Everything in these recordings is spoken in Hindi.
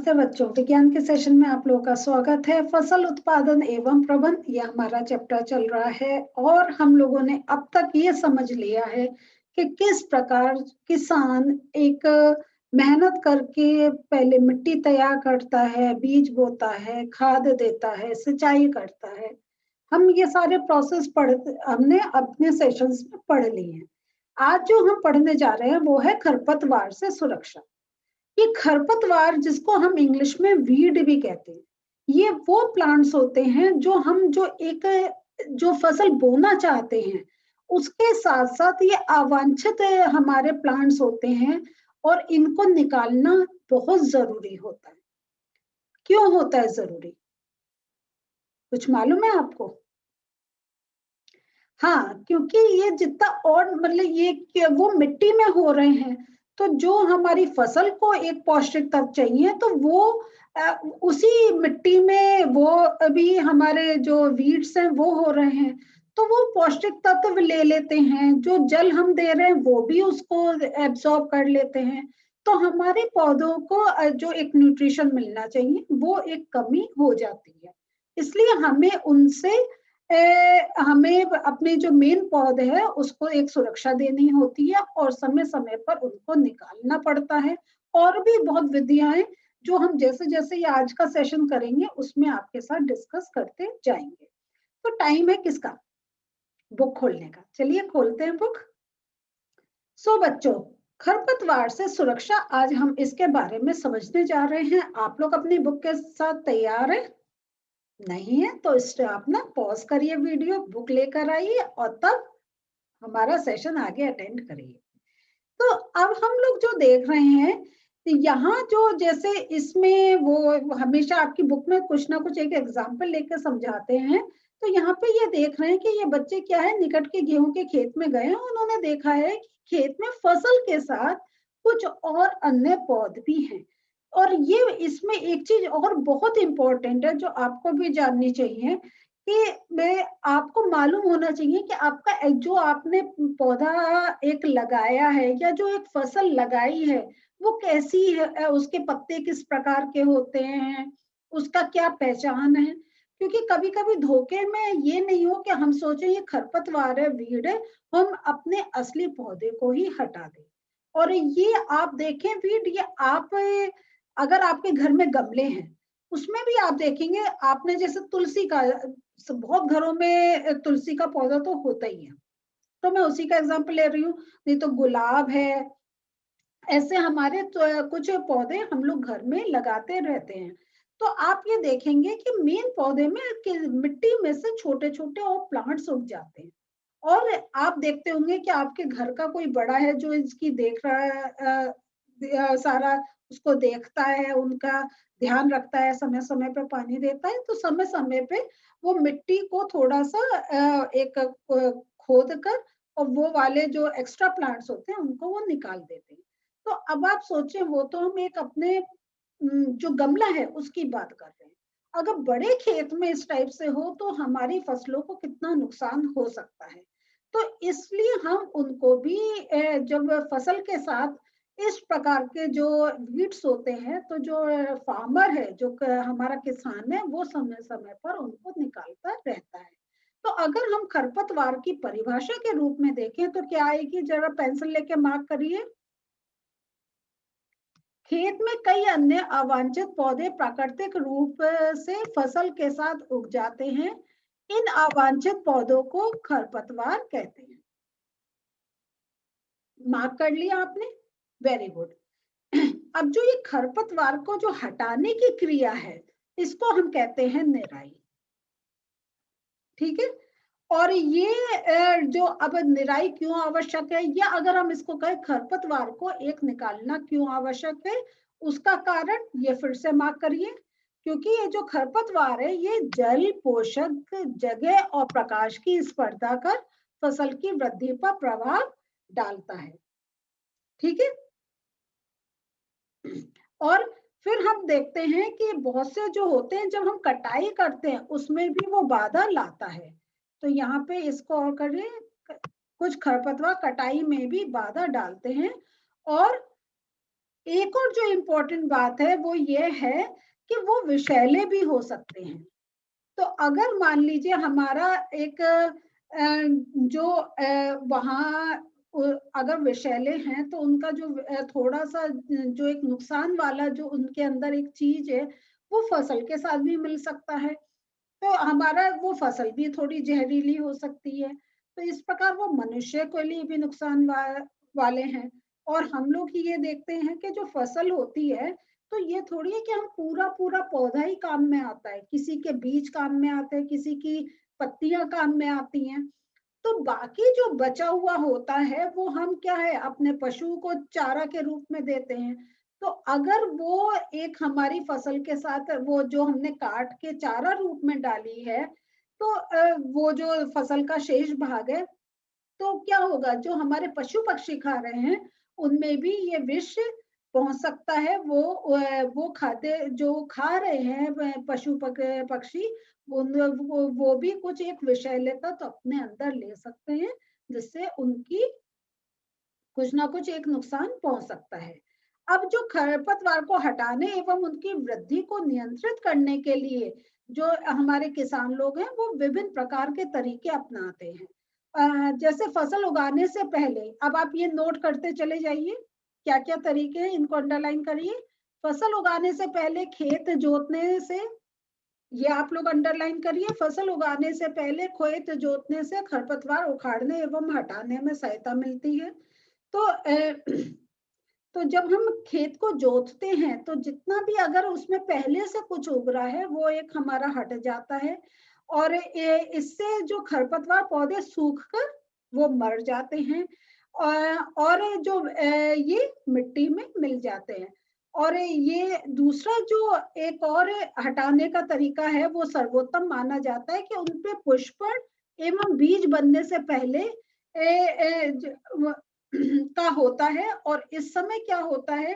नमस्ते बच्चों, विज्ञान के सेशन में आप लोगों का स्वागत है। फसल उत्पादन एवं प्रबंध ये हमारा चैप्टर चल रहा है और हम लोगों ने अब तक ये समझ लिया है कि किस प्रकार किसान एक मेहनत करके पहले मिट्टी तैयार करता है, बीज बोता है, खाद देता है, सिंचाई करता है। हम ये सारे प्रोसेस हमने अपने सेशंस में पढ़ लिए हैं। आज जो हम पढ़ने जा रहे हैं वो है खरपतवार से सुरक्षा। ये खरपतवार जिसको हम इंग्लिश में वीड भी कहते हैं, ये वो प्लांट्स होते हैं जो फसल बोना चाहते हैं उसके साथ साथ ये अवांछित हमारे प्लांट्स होते हैं और इनको निकालना बहुत जरूरी होता है। क्यों होता है जरूरी, कुछ मालूम है आपको? हाँ, क्योंकि ये जितना और मतलब ये वो मिट्टी में हो रहे हैं, तो जो हमारी फसल को एक पौष्टिक तत्व चाहिए तो वो उसी मिट्टी में वो अभी हमारे जो वीड्स हैं वो हो रहे हैं, तो वो पौष्टिक तत्व ले लेते हैं। जो जल हम दे रहे हैं वो भी उसको एब्सॉर्ब कर लेते हैं, तो हमारे पौधों को जो एक न्यूट्रिशन मिलना चाहिए वो एक कमी हो जाती है। इसलिए हमें अपने जो मेन पौधे है उसको एक सुरक्षा देनी होती है और समय समय पर उनको निकालना पड़ता है। और भी बहुत विधियां हैं जो हम जैसे जैसे ये आज का सेशन करेंगे उसमें आपके साथ डिस्कस करते जाएंगे। तो टाइम है किसका? बुक खोलने का। चलिए खोलते हैं बुक। सो बच्चों, खरपतवार से सुरक्षा आज हम इसके बारे में समझने जा रहे हैं। आप लोग अपनी बुक के साथ तैयार है? नहीं है तो आप ना पॉज करिए वीडियो, बुक लेकर आइए और तब हमारा सेशन आगे अटेंड करिए। तो अब हम लोग जो देख रहे हैं, तो यहाँ जो जैसे इसमें वो हमेशा आपकी बुक में कुछ ना कुछ एक एग्जाम्पल लेकर समझाते हैं। तो यहाँ पे ये देख रहे हैं कि ये बच्चे क्या है, निकट के गेहूं के खेत में गए हैं। उन्होंने देखा है कि खेत में फसल के साथ कुछ और अन्य पौध भी हैं। और ये इसमें एक चीज और बहुत इंपॉर्टेंट है जो आपको भी जाननी चाहिए कि मैं आपको मालूम होना चाहिए कि आपका जो आपने पौधा एक लगाया है या जो एक फसल लगाई है वो कैसी है, उसके पत्ते किस प्रकार के होते हैं, उसका क्या पहचान है। क्योंकि कभी कभी धोखे में ये नहीं हो कि हम सोचे ये खरपतवार है, वीड है, हम अपने असली पौधे को ही हटा दें। और ये आप देखें वीड, ये आप अगर आपके घर में गमले हैं उसमें भी आप देखेंगे, आपने जैसे तुलसी का, बहुत घरों में तुलसी का पौधा तो होता ही है, तो मैं उसी का एग्जांपल ले रही हूँ। नहीं तो गुलाब है, ऐसे हमारे तो कुछ पौधे हम लोग घर में लगाते रहते हैं। तो आप ये देखेंगे कि मेन पौधे में मिट्टी में से छोटे छोटे और प्लांट्स उग जाते हैं। और आप देखते होंगे कि आपके घर का कोई बड़ा है जो इसकी देख रहा है, सारा उसको देखता है, उनका ध्यान रखता है, समय समय पे पानी देता है, तो समय समय पे वो मिट्टी को थोड़ा सा एक खोद कर और वो वाले जो एक्स्ट्रा प्लांट्स होते हैं उनको वो निकाल देते हैं। तो अब आप सोचें, वो तो हम एक अपने जो गमला है उसकी बात कर रहे हैं। अगर बड़े खेत में इस टाइप से हो तो हमारी फसलों को कितना नुकसान हो सकता है। तो इसलिए हम उनको भी जब फसल के साथ इस प्रकार के जो वीड्स होते हैं, तो जो फार्मर है, जो हमारा किसान है, वो समय समय पर उनको निकालता रहता है। तो अगर हम खरपतवार की परिभाषा के रूप में देखें तो क्या आएगी, जरा पेंसिल लेके मार्क करिए। खेत में कई अन्य अवांछित पौधे प्राकृतिक रूप से फसल के साथ उग जाते हैं। इन अवांछित पौधों को खरपतवार कहते हैं। मार्क कर लिया आपने? Very good. अब जो ये खरपतवार को जो हटाने की क्रिया है इसको हम कहते हैं निराई। ठीक है। और ये जो अब निराई क्यों आवश्यक है, या अगर हम इसको कहें खरपतवार को एक निकालना क्यों आवश्यक है, उसका कारण ये फिर से मार्क करिए। क्योंकि ये जो खरपतवार है ये जल, पोषक, जगह और प्रकाश की स्पर्धा कर फसल की वृद्धि पर प्रभाव डालता है। ठीक है। और फिर हम देखते हैं कि बहुत से जो होते हैं जब हम कटाई करते हैं उसमें भी वो बाधा लाता है। तो यहाँ पे इसको और करें, कुछ खरपतवार कटाई में भी बाधा डालते हैं और एक और जो इम्पोर्टेंट बात है वो ये है कि वो विषैले भी हो सकते हैं। तो अगर मान लीजिए हमारा एक जो वहाँ अगर विषैले हैं तो उनका जो थोड़ा सा जो एक नुकसान वाला जो उनके अंदर एक चीज है वो फसल के साथ भी मिल सकता है, तो हमारा वो फसल भी थोड़ी जहरीली हो सकती है। तो इस प्रकार वो मनुष्य के लिए भी नुकसान वाले हैं। और हम लोग ही ये देखते हैं कि जो फसल होती है तो ये थोड़ी है कि हम पूरा पूरा पौधा ही काम में आता है, किसी के बीज काम में आते हैं, किसी की पत्तियां काम में आती हैं। तो बाकी जो बचा हुआ होता है वो हम क्या है अपने पशु को चारा के रूप में देते हैं। तो अगर वो एक हमारी फसल के साथ वो जो हमने काट के चारा रूप में डाली है, तो वो जो फसल का शेष भाग है, तो क्या होगा जो हमारे पशु पक्षी खा रहे हैं उनमें भी ये विष पहुंच सकता है। वो खाद्य जो खा रहे हैं पशु पक्षी वो भी कुछ एक विषैलेता तो अपने अंदर ले सकते हैं, जिससे उनकी कुछ ना कुछ एक नुकसान पहुंच सकता है। अब जो खरपतवार को हटाने एवं उनकी वृद्धि को नियंत्रित करने के लिए जो हमारे किसान लोग हैं वो विभिन्न प्रकार के तरीके अपनाते हैं। जैसे फसल उगाने से पहले, अब आप ये नोट करते चले जाइए क्या क्या तरीके हैं, इनको अंडरलाइन करिए। फसल उगाने से पहले खेत जोतने से, ये आप लोग अंडरलाइन करिए, फसल उगाने से पहले खेत जोतने से खरपतवार उखाड़ने एवं हटाने में सहायता मिलती है। तो तो जब हम खेत को जोतते हैं तो जितना भी अगर उसमें पहले से कुछ उग रहा है वो एक हमारा हट जाता है, और इससे जो खरपतवार पौधे सूख कर वो मर जाते हैं, और जो ये मिट्टी में मिल जाते हैं। और ये दूसरा जो एक और हटाने का तरीका है वो सर्वोत्तम माना जाता है कि उनपे पुष्पन एवं बीज बनने से पहले का होता है। और इस समय क्या होता है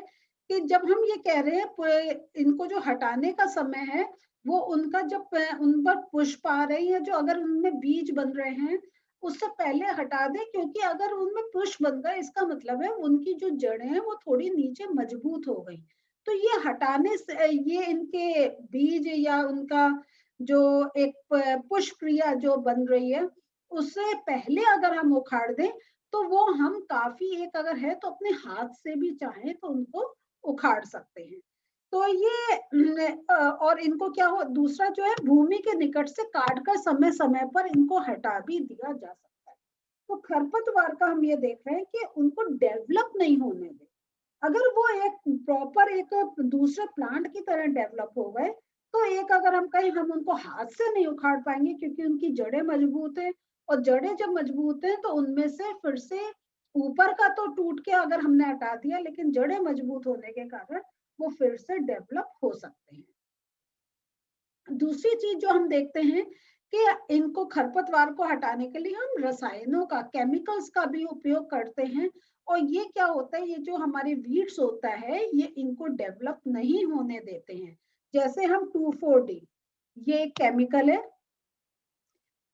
कि जब हम ये कह रहे हैं इनको जो हटाने का समय है वो उनका जब उन पर पुष्प आ रहे हैं, जो अगर उनमें बीज बन रहे हैं उससे पहले हटा दें, क्योंकि अगर उनमें पुष्प बन गए इसका मतलब है उनकी जो जड़ें हैं वो थोड़ी नीचे मजबूत हो गई। तो ये हटाने से ये इनके बीज या उनका जो एक पुष्प क्रिया जो बन रही है उससे पहले अगर हम उखाड़ दें तो वो हम काफी एक अगर है तो अपने हाथ से भी चाहें तो उनको उखाड़ सकते हैं। तो ये और इनको क्या हो, दूसरा जो है भूमि के निकट से काट कर समय समय पर इनको हटा भी दिया जा सकता है। तो खरपतवार का हम ये देख रहे हैं कि उनको डेवलप नहीं होने दें। अगर वो एक प्रॉपर एक दूसरे प्लांट की तरह डेवलप हो गए तो एक अगर हम कहीं हम उनको हाथ से नहीं उखाड़ पाएंगे, क्योंकि उनकी जड़ें मजबूत है, और जड़ें जब मजबूत है तो उनमें से फिर से ऊपर का तो टूट के अगर हमने हटा दिया, लेकिन जड़ें मजबूत होने के कारण वो फिर से डेवलप हो सकते हैं। दूसरी चीज जो हम देखते हैं कि इनको खरपतवार को हटाने के लिए हम रसायनों का, केमिकल्स का भी उपयोग करते हैं। और ये क्या होता है, ये जो हमारे वीड्स होता है ये इनको डेवलप नहीं होने देते हैं। जैसे हम 2,4-D, ये एक केमिकल है।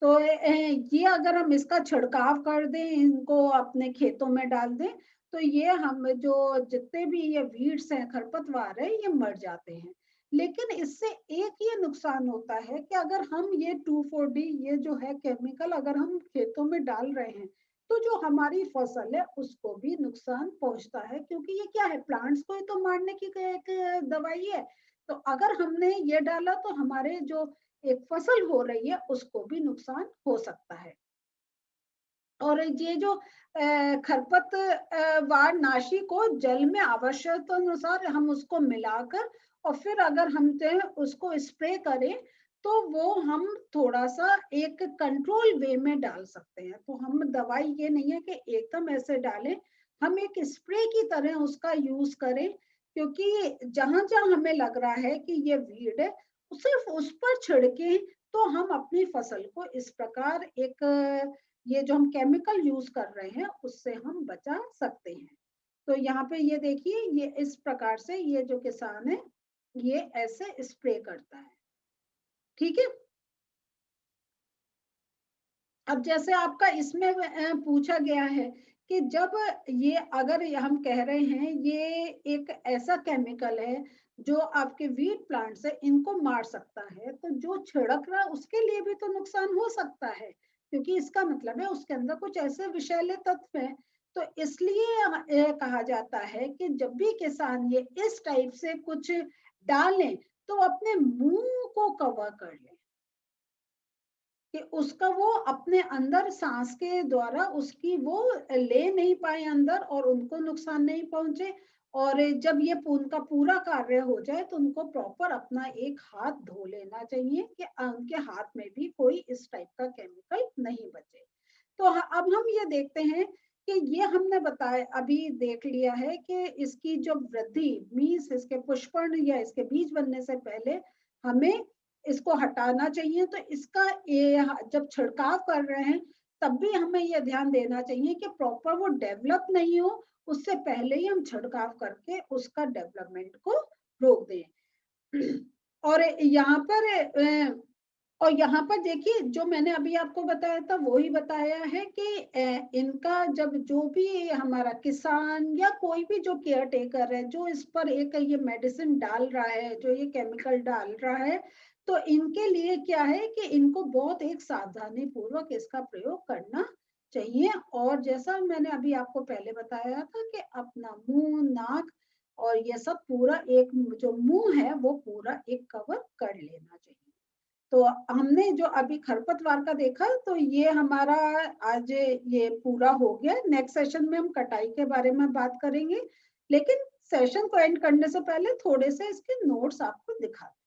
तो ये अगर हम इसका छिड़काव कर दें, इनको अपने खेतों में डाल दें, तो ये हम जो जितने भी ये वीड्स हैं, खरपतवार है, ये मर जाते हैं। लेकिन इससे एक ये नुकसान होता है कि अगर हम ये 2,4-D ये जो है केमिकल अगर हम खेतों में डाल रहे हैं तो जो हमारी फसल है उसको भी नुकसान पहुंचता है, क्योंकि ये क्या है, प्लांट्स को ही तो मारने की एक दवाई है। तो अगर हमने ये डाला तो हमारे जो एक फसल हो रही है उसको भी नुकसान हो सकता है। और ये जो खरपतवार नाशी को जल में आवश्यकता अनुसार हम उसको मिलाकर और फिर अगर हम उसको स्प्रे करें तो वो हम थोड़ा सा एक कंट्रोल वे में डाल सकते हैं। तो हम दवाई ये नहीं है कि एकदम ऐसे डालें, हम एक स्प्रे की तरह उसका यूज करें, क्योंकि जहां जहां हमें लग रहा है कि ये वीड है सिर्फ उस पर छिड़के तो हम अपनी फसल को इस प्रकार एक ये जो हम केमिकल यूज कर रहे हैं उससे हम बचा सकते हैं। तो यहाँ पे ये देखिए, ये इस प्रकार से ये जो किसान है ये ऐसे स्प्रे करता है। ठीक है। अब जैसे आपका इसमें पूछा गया है कि जब ये अगर ये हम कह रहे हैं ये एक ऐसा केमिकल है जो आपके वीट प्लांट्स है इनको मार सकता है, तो जो छिड़क रहा है उसके लिए भी तो नुकसान हो सकता है, क्योंकि इसका मतलब है उसके अंदर कुछ ऐसे विषैले तत्व हैं। तो इसलिए ये कहा जाता है कि जब भी किसान ये इस टाइप से कुछ डालें तो अपने मुंह को कवर कर लें, कि उसका वो अपने अंदर सांस के द्वारा उसकी वो ले नहीं पाए अंदर और उनको नुकसान नहीं पहुंचे। और जब ये उनका पूरा कार्य हो जाए तो उनको प्रॉपर अपना एक हाथ धो लेना चाहिए कि उनके हाथ में भी कोई इस टाइप का केमिकल नहीं बचे। तो अब हम ये देखते हैं कि ये हमने बताया, अभी देख लिया है कि इसकी जो वृद्धि मीन्स इसके पुष्पर्ण या इसके बीज बनने से पहले हमें इसको हटाना चाहिए। तो इसका ये जब छिड़काव कर रहे हैं तब भी हमें ये ध्यान देना चाहिए कि प्रॉपर वो डेवलप नहीं हो, उससे पहले ही हम छिड़काव करके उसका डेवलपमेंट को रोक दें। और यहाँ पर और यहाँ पर देखिए जो मैंने अभी आपको बताया था वो ही बताया है कि इनका जब जो भी हमारा किसान या कोई भी जो केयर टेकर है जो इस पर एक ये मेडिसिन डाल रहा है, जो ये केमिकल डाल रहा है, तो इनके लिए क्या है कि इनको बहुत एक सावधानी पूर्वक इसका प्रयोग करना चाहिए। और जैसा मैंने अभी आपको पहले बताया था कि अपना मुंह, नाक और ये सब पूरा एक जो मुंह है वो पूरा एक कवर कर लेना चाहिए। तो हमने जो अभी खरपतवार का देखा तो ये हमारा आज ये पूरा हो गया। नेक्स्ट सेशन में हम कटाई के बारे में बात करेंगे, लेकिन सेशन को एंड करने से पहले थोड़े से इसके नोट्स आपको दिखाते हैं।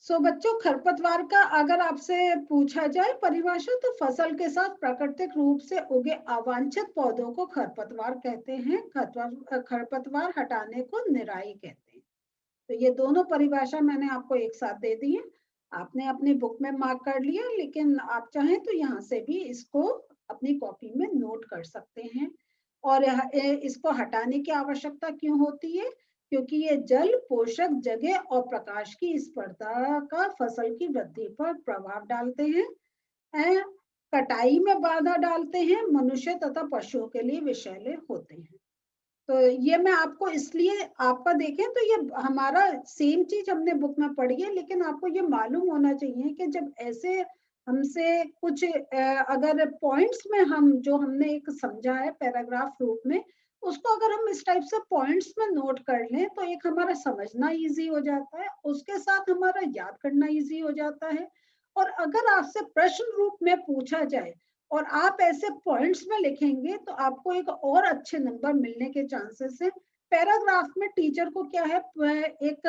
सो बच्चों, खरपतवार का अगर आपसे पूछा जाए परिभाषा तो फसल के साथ प्राकृतिक रूप से उगे अवांछित पौधों को खरपतवार कहते हैं। खरपतवार हटाने को निराई कहते हैं। तो ये दोनों परिभाषा मैंने आपको एक साथ दे दी है, आपने अपनी बुक में मार्क कर लिया, लेकिन आप चाहें तो यहाँ से भी इसको अपनी कॉपी में नोट कर सकते हैं। और इसको हटाने की आवश्यकता क्यों होती है? क्योंकि ये जल, पोषक, जगह और प्रकाश की स्पर्धा का फसल की वृद्धि पर प्रभाव डालते हैं। अ, कटाई में बाधा डालते हैं, मनुष्य तथा पशुओं के लिए विषैले होते हैं। तो ये मैं आपको इसलिए आपका देखें तो ये हमारा सेम चीज हमने बुक में पढ़ी है, लेकिन आपको ये मालूम होना चाहिए कि जब ऐसे हमसे कुछ अगर पॉइंट्स में हम जो हमने एक समझा है पैराग्राफ रूप में, उसको अगर हम इस टाइप से पॉइंट्स में नोट कर लें तो एक हमारा समझना इजी हो जाता है, उसके साथ हमारा याद करना इजी हो जाता है। और अगर आपसे प्रश्न रूप में पूछा जाए और आप ऐसे पॉइंट्स में लिखेंगे तो आपको एक और अच्छे नंबर मिलने के चांसेस है। पैराग्राफ में टीचर को क्या है, एक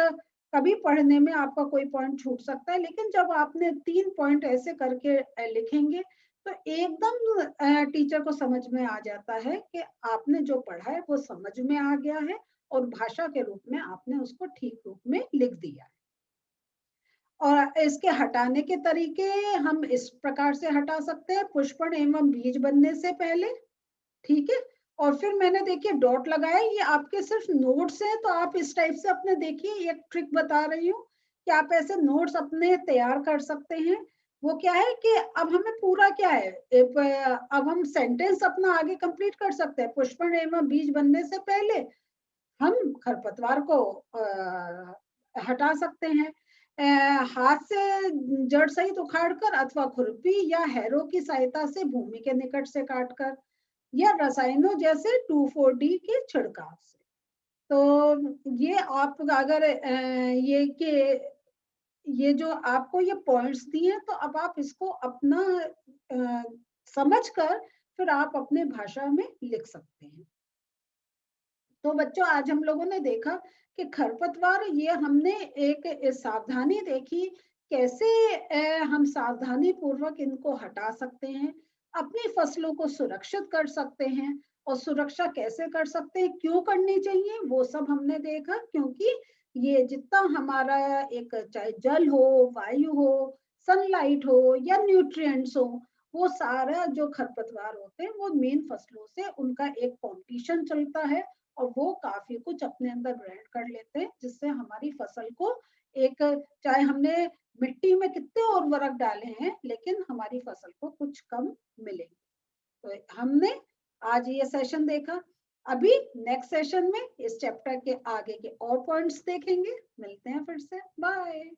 कभी पढ़ने में आपका कोई पॉइंट छूट सकता है, लेकिन जब आपने 3 पॉइंट ऐसे करके लिखेंगे तो एकदम टीचर को समझ में आ जाता है कि आपने जो पढ़ा है वो समझ में आ गया है और भाषा के रूप में आपने उसको ठीक रूप में लिख दिया है। और इसके हटाने के तरीके हम इस प्रकार से हटा सकते हैं, पुष्पण एवं बीज बनने से पहले, ठीक है। और फिर मैंने देखिए डॉट लगाया, ये आपके सिर्फ नोट्स हैं, तो आप इस टाइप से अपने देखिए एक ट्रिक बता रही हूँ कि आप ऐसे नोट्स अपने तैयार कर सकते हैं। वो क्या है कि अब हमें पूरा क्या है, अब हम सेंटेंस अपना आगे कंप्लीट कर सकते हैं। पुष्पण एवं बीज बनने से पहले हम खरपतवार को हटा सकते हैं। हाथ से जड़ सहित उखाड़कर अथवा खुरपी या हैरो की सहायता से भूमि के निकट से काटकर, या रसायनों जैसे 2,4-D के छिड़काव से। तो ये आप अगर ये के ये जो आपको ये पॉइंट्स दिए तो अब आप इसको अपना समझकर फिर आप अपने भाषा में लिख सकते हैं। तो बच्चों, आज हम लोगों ने देखा कि खरपतवार, ये हमने एक सावधानी देखी कैसे हम सावधानी पूर्वक इनको हटा सकते हैं, अपनी फसलों को सुरक्षित कर सकते हैं। और सुरक्षा कैसे कर सकते हैं, क्यों करनी चाहिए, वो सब हमने देखा। क्योंकि ये जितना हमारा एक चाहे जल हो, वायु हो, सनलाइट हो या न्यूट्रिएंट्स हो, वो सारा जो खरपतवार होते हैं वो मेन फसलों से उनका एक कंपटीशन चलता है और वो काफी कुछ अपने अंदर ग्रहण कर लेते हैं, जिससे हमारी फसल को एक, चाहे हमने मिट्टी में कितने उर्वरक डाले हैं लेकिन हमारी फसल को कुछ कम मिलेंगे। तो हमने आज ये सेशन देखा, अभी नेक्स्ट सेशन में इस चैप्टर के आगे के और पॉइंट्स देखेंगे। मिलते हैं फिर से, बाय।